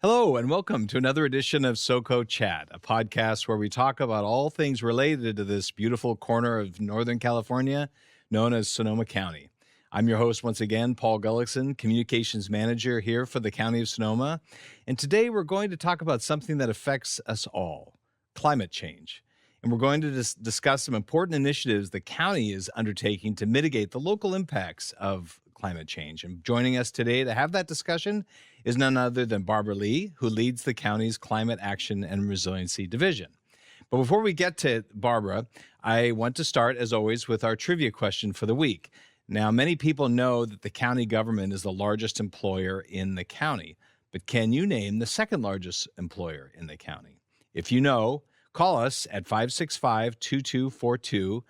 Hello, and welcome to another edition of SoCo Chat, a podcast where we talk about all things related to this beautiful corner of Northern California known as Sonoma County. I'm your host once again, Paul Gullickson, Communications Manager here for the County of Sonoma. And today we're going to talk about something that affects us all, climate change. And we're going to discuss some important initiatives the county is undertaking to mitigate the local impacts of climate change. And joining us today to have that discussion is none other than Barbara Lee, who leads the county's Climate Action and Resiliency Division. But before we get to Barbara, I want to start, as always, with our trivia question for the week. Now, many people know that the county government is the largest employer in the county, but can you name the second largest employer in the county? If you know, call us at 565-2242.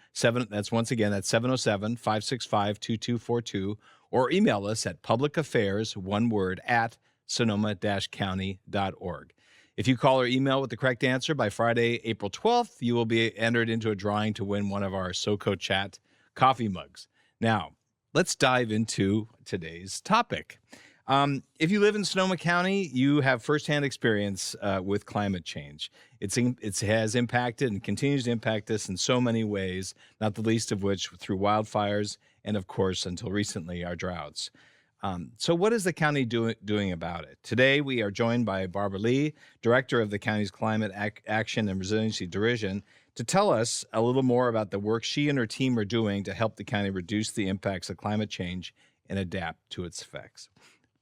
That's once again, that's 707-565-2242, or email us at publicaffairs, one word, at sonoma-county.org. If you call or email with the correct answer by Friday, April 12th, you will be entered into a drawing to win one of our SoCo Chat coffee mugs. Now, let's dive into today's topic. If you live in Sonoma County, you have firsthand experience with climate change. It has impacted and continues to impact us in so many ways, not the least of which through wildfires and, of course, until recently, our droughts. So what is the county doing about it? Today, we are joined by Barbara Lee, Director of the county's Climate Action and Resiliency Division, to tell us a little more about the work she and her team are doing to help the county reduce the impacts of climate change and adapt to its effects.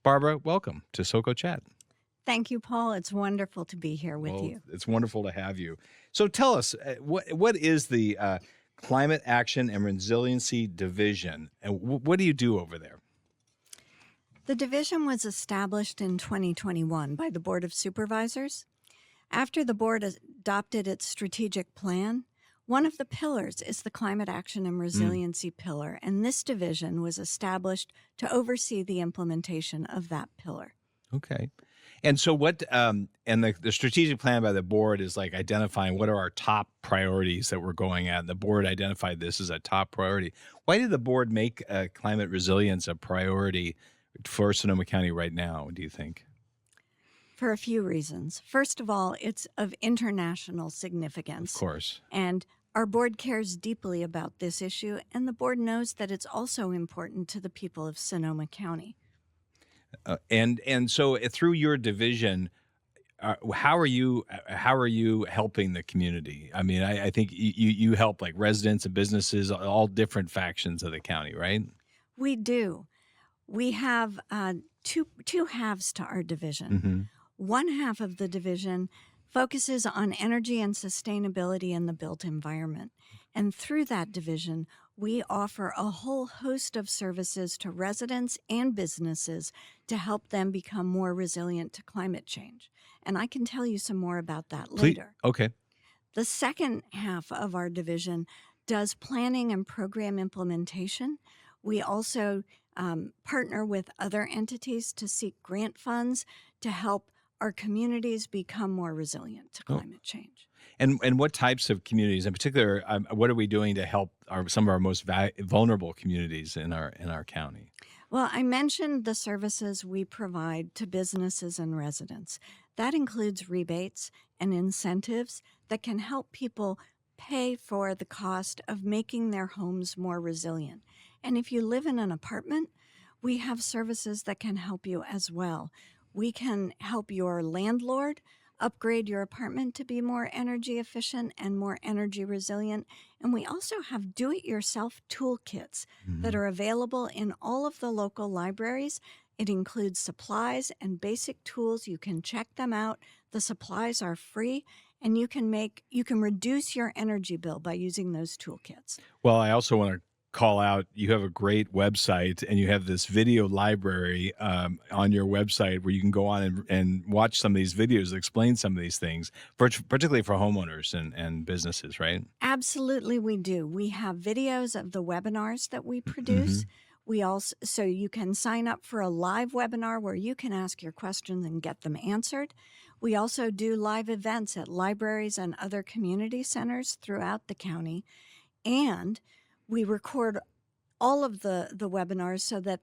Barbara, welcome to SoCo Chat. Thank you, Paul. It's wonderful to be here with you. It's wonderful to have you. So tell us, what is the Climate Action and Resiliency Division, and what do you do over there? The division was established in 2021 by the Board of Supervisors. After the board adopted its strategic plan, one of the pillars is the Climate Action and Resiliency pillar, and this division was established to oversee the implementation of that pillar. Okay. And so and the strategic plan by the board is like identifying what are our top priorities that we're going at. The board identified this as a top priority. Why did the board make climate resilience a priority for Sonoma County right now, do you think? For a few reasons. First of all, it's of international significance. Of course. And our board cares deeply about this issue, and the board knows that it's also important to the people of Sonoma County. And so through your division, how are you helping the community? I mean, I think you help like residents and businesses, all different factions of the county, right? We do. We have two halves to our division. Mm-hmm. One half of the division focuses on energy and sustainability in the built environment. And through that division, we offer a whole host of services to residents and businesses to help them become more resilient to climate change. And I can tell you some more about that later. Okay. The second half of our division does planning and program implementation. We also partner with other entities to seek grant funds to help our communities become more resilient to climate change. And what types of communities, in particular, what are we doing to help some of our most vulnerable communities in our county? Well, I mentioned the services we provide to businesses and residents. That includes rebates and incentives that can help people pay for the cost of making their homes more resilient. And if you live in an apartment, we have services that can help you as well. We can help your landlord upgrade your apartment to be more energy efficient and more energy resilient. And we also have do-it-yourself toolkits that are available in all of the local libraries. It includes supplies and basic tools. You can check them out. The supplies are free, and you can reduce your energy bill by using those toolkits. Well, I also want to call out, you have a great website and you have this video library on your website where you can go on and watch some of these videos that explain some of these things, particularly for homeowners and businesses, right? Absolutely, we do. We have videos of the webinars that we produce. We also, so you can sign up for a live webinar where you can ask your questions and get them answered. We also do live events at libraries and other community centers throughout the county. And we record all of the webinars so that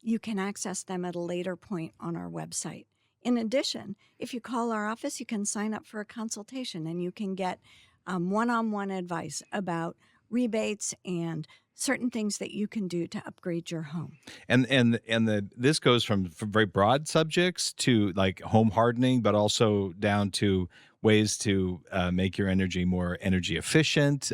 you can access them at a later point on our website. In addition, if you call our office, you can sign up for a consultation and you can get one-on-one advice about rebates and certain things that you can do to upgrade your home. And this goes from very broad subjects to like home hardening, but also down to ways to make your energy more energy efficient.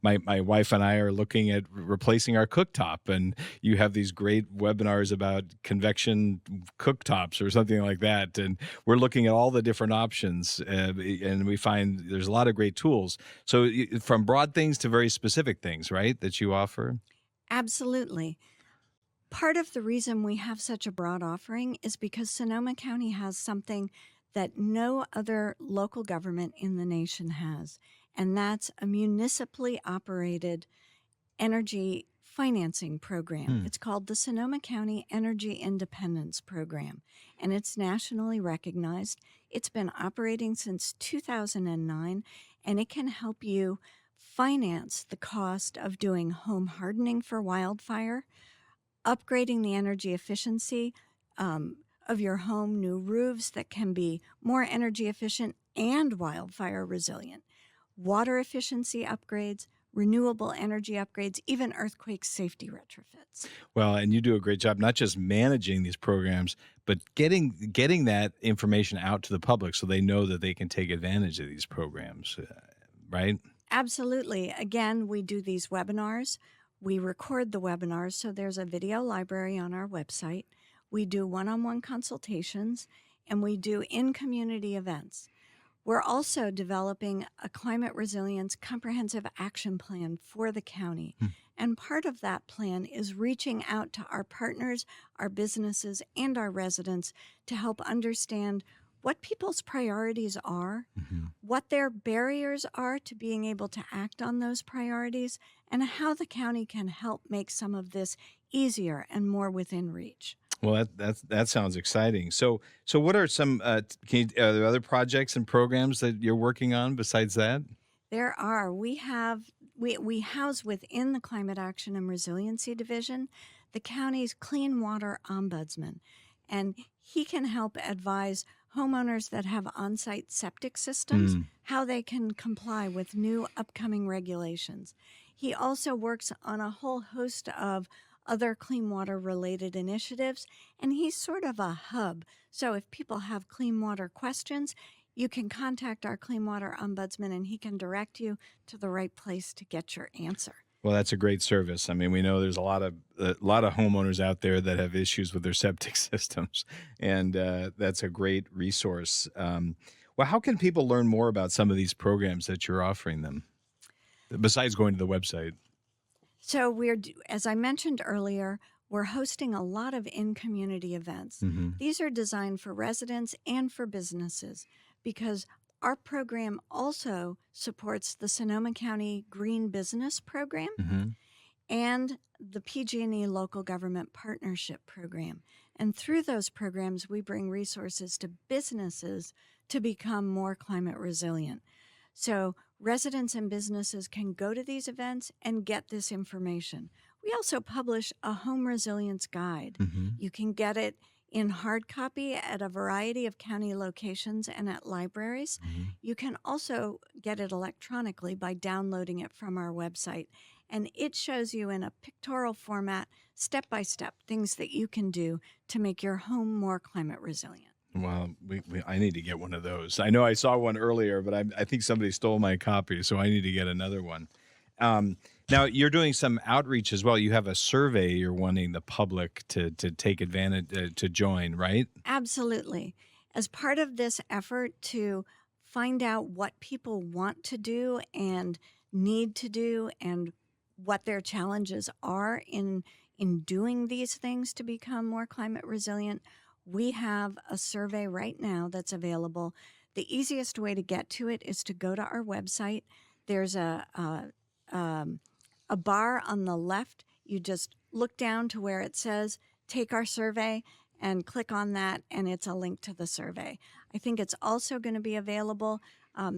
My wife and I are looking at replacing our cooktop, and you have these great webinars about convection cooktops or something like that. And we're looking at all the different options, and we find there's a lot of great tools. So from broad things to very specific things, right, that you offer. Absolutely. Part of the reason we have such a broad offering is because Sonoma County has something that no other local government in the nation has, and that's a municipally operated energy financing program. Hmm. It's called the Sonoma County Energy Independence Program, and it's nationally recognized. It's been operating since 2009, and it can help you finance the cost of doing home hardening for wildfire, upgrading the energy efficiency of your home, new roofs that can be more energy efficient and wildfire resilient, water efficiency upgrades, renewable energy upgrades, even earthquake safety retrofits. Well, and you do a great job not just managing these programs, but getting that information out to the public so they know that they can take advantage of these programs, right? Absolutely. Again, we do these webinars. We record the webinars, so there's a video library on our website. We do one-on-one consultations, and we do in-community events. We're also developing a climate resilience comprehensive action plan for the county. And part of that plan is reaching out to our partners, our businesses, and our residents to help understand what people's priorities are, what their barriers are to being able to act on those priorities, and how the county can help make some of this easier and more within reach. Well, that sounds exciting. So what are some are there other projects and programs that you're working on besides that? There are. We house within the Climate Action and Resiliency Division the county's Clean Water Ombudsman, and he can help advise homeowners that have on-site septic systems how they can comply with new upcoming regulations. He also works on a whole host of other clean water related initiatives, and he's sort of a hub. So if people have clean water questions, you can contact our Clean Water Ombudsman and he can direct you to the right place to get your answer. Well, that's a great service. I mean, we know there's a lot of homeowners out there that have issues with their septic systems, and that's a great resource. Well, how can people learn more about some of these programs that you're offering them, besides going to the website? So as I mentioned earlier, we're hosting a lot of in-community events. These are designed for residents and for businesses because our program also supports the Sonoma County Green Business Program and the PG&E Local Government Partnership Program. And through those programs, we bring resources to businesses to become more climate resilient. So residents and businesses can go to these events and get this information. We also publish a home resilience guide. You can get it in hard copy at a variety of county locations and at libraries. You can also get it electronically by downloading it from our website. And it shows you in a pictorial format, step by step, things that you can do to make your home more climate resilient. Well, I need to get one of those. I know I saw one earlier, but I think somebody stole my copy, so I need to get another one. Now, you're doing some outreach as well. You have a survey you're wanting the public to take advantage, to join, right? Absolutely. As part of this effort to find out what people want to do and need to do and what their challenges are in doing these things to become more climate resilient, we have a survey right now that's available. The easiest way to get to it is to go to our website. There's a bar on the left. You just look down to where it says, take our survey, and click on that, and it's a link to the survey. I think it's also going to be available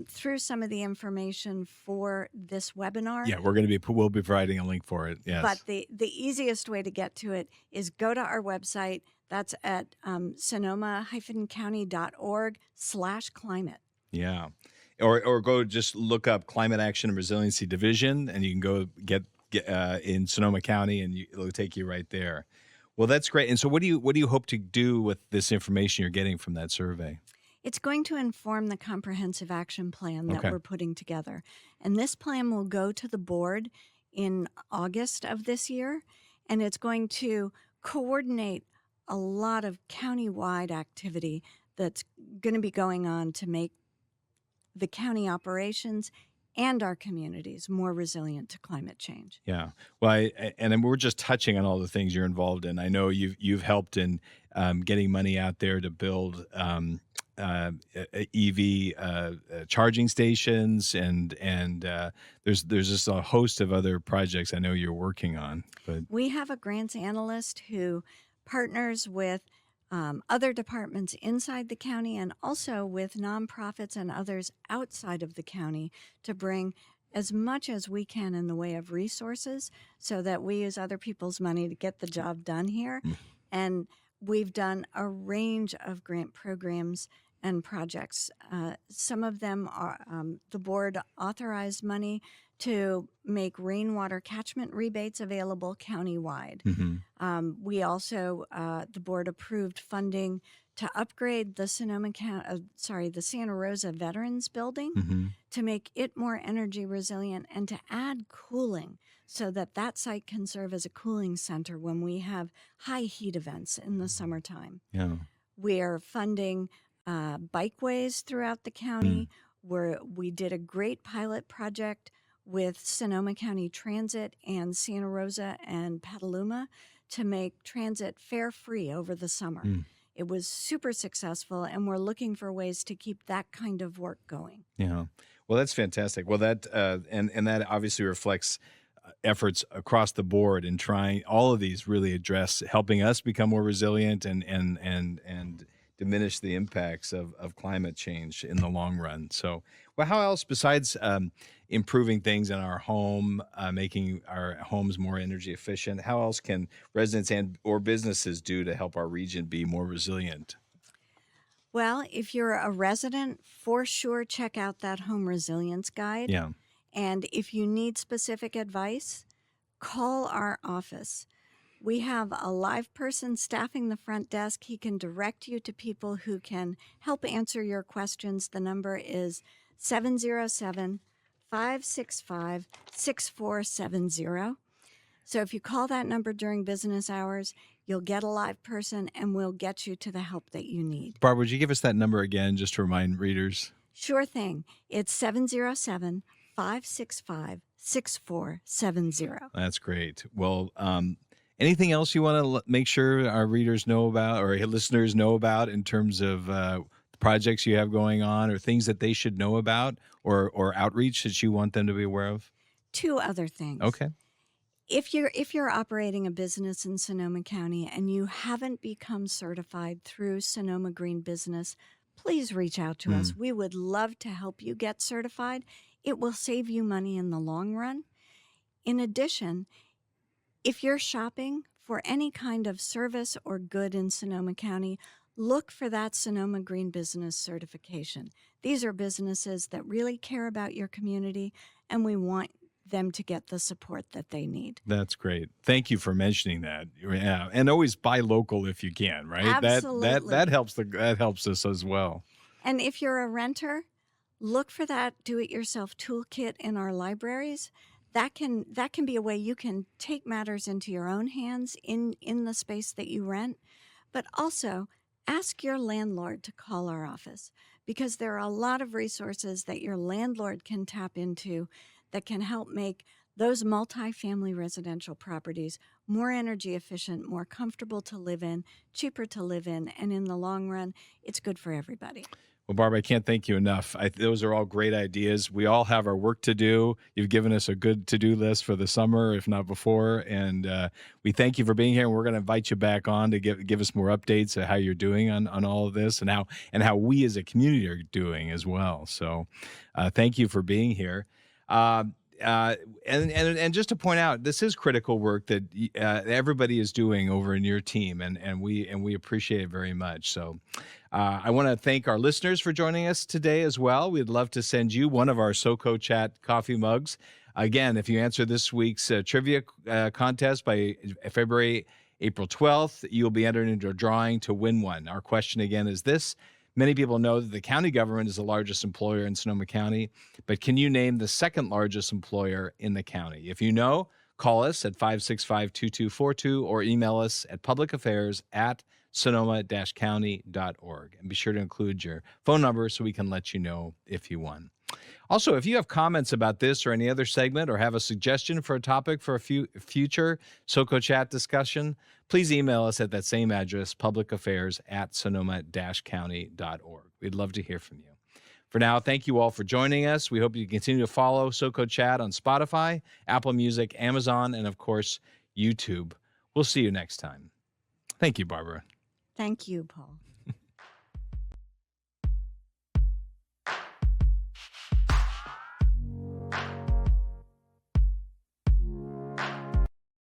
through some of the information for this webinar. Yeah, we'll be providing a link for it. Yes. But the easiest way to get to it is go to our website. That's at sonoma-county.org/climate. Yeah. Or go just look up Climate Action and Resiliency Division, and you can go get in Sonoma County, and it'll take you right there. Well, that's great. And so, what do you hope to do with this information you're getting from that survey? It's going to inform the comprehensive action plan that Okay. we're putting together. And this plan will go to the board in August of this year, and it's going to coordinate a lot of county-wide activity that's going to be going on to make the county operations and our communities more resilient to climate change. Yeah. Well, and then we're just touching on all the things you're involved in. I know you've helped in getting money out there to build EV charging stations, and there's just a host of other projects I know you're working on. But We have a grants analyst who partners with other departments inside the county and also with nonprofits and others outside of the county to bring as much as we can in the way of resources so that we use other people's money to get the job done here. And we've done a range of grant programs and projects. Some of them are the board authorized money to make rainwater catchment rebates available countywide. We also, the board approved funding to upgrade the the Santa Rosa Veterans Building to make it more energy resilient and to add cooling so that that site can serve as a cooling center when we have high heat events in the summertime. yeah. We are funding bikeways throughout the county, where we did a great pilot project with Sonoma County Transit and Santa Rosa and Petaluma to make transit fare-free over the summer. It was super successful, and we're looking for ways to keep that kind of work going. Yeah. Well, that's fantastic. Well, that and that obviously reflects efforts across the board in trying all of these really address helping us become more resilient and diminish the impacts of climate change in the long run. So, well, how else besides improving things in our home, making our homes more energy efficient, how else can residents and or businesses do to help our region be more resilient? Well, if you're a resident, for sure check out that home resilience guide. Yeah. And if you need specific advice, call our office. We have a live person staffing the front desk. He can direct you to people who can help answer your questions. The number is 707-565-6470. So if you call that number during business hours, you'll get a live person and we'll get you to the help that you need. Barbara, would you give us that number again just to remind readers? Sure thing. It's 707-565-6470. That's great. Well, anything else you want to make sure our readers know about or listeners know about in terms of projects you have going on or things that they should know about or outreach that you want them to be aware of? Two other things. Okay. If you're operating a business in Sonoma County and you haven't become certified through Sonoma Green Business, please reach out to us. We would love to help you get certified. It will save you money in the long run. In addition, if you're shopping for any kind of service or good in Sonoma County, look for that Sonoma Green Business certification. These are businesses that really care about your community, and we want them to get the support that they need. That's great. Thank you for mentioning that. Yeah, and always buy local if you can, right? Absolutely. That helps us as well. And if you're a renter, look for that do-it-yourself toolkit in our libraries. That can be a way you can take matters into your own hands in the space that you rent, but also ask your landlord to call our office, because there are a lot of resources that your landlord can tap into that can help make those multifamily residential properties more energy efficient, more comfortable to live in, cheaper to live in, and in the long run, it's good for everybody. Well, Barbara, I can't thank you enough. Those are all great ideas. We all have our work to do. You've given us a good to-do list for the summer, if not before. And we thank you for being here. And we're going to invite you back on to give us more updates of how you're doing on all of this and how we as a community are doing as well. So thank you for being here. And just to point out, this is critical work that everybody is doing over in your team, and we appreciate it very much. So, I want to thank our listeners for joining us today as well. We'd love to send you one of our SoCo Chat coffee mugs. Again, if you answer this week's trivia contest by April 12th, you'll be entered into a drawing to win one. Our question again is this. Many people know that the county government is the largest employer in Sonoma County, but can you name the second largest employer in the county? If you know, call us at 565-2242 or email us at publicaffairs@sonoma-county.org. And be sure to include your phone number so we can let you know if you won. Also, if you have comments about this or any other segment or have a suggestion for a topic for a future SoCo Chat discussion, please email us at that same address, publicaffairs@sonoma-county.org. We'd love to hear from you. For now, thank you all for joining us. We hope you continue to follow SoCo Chat on Spotify, Apple Music, Amazon, and of course, YouTube. We'll see you next time. Thank you, Barbara. Thank you, Paul.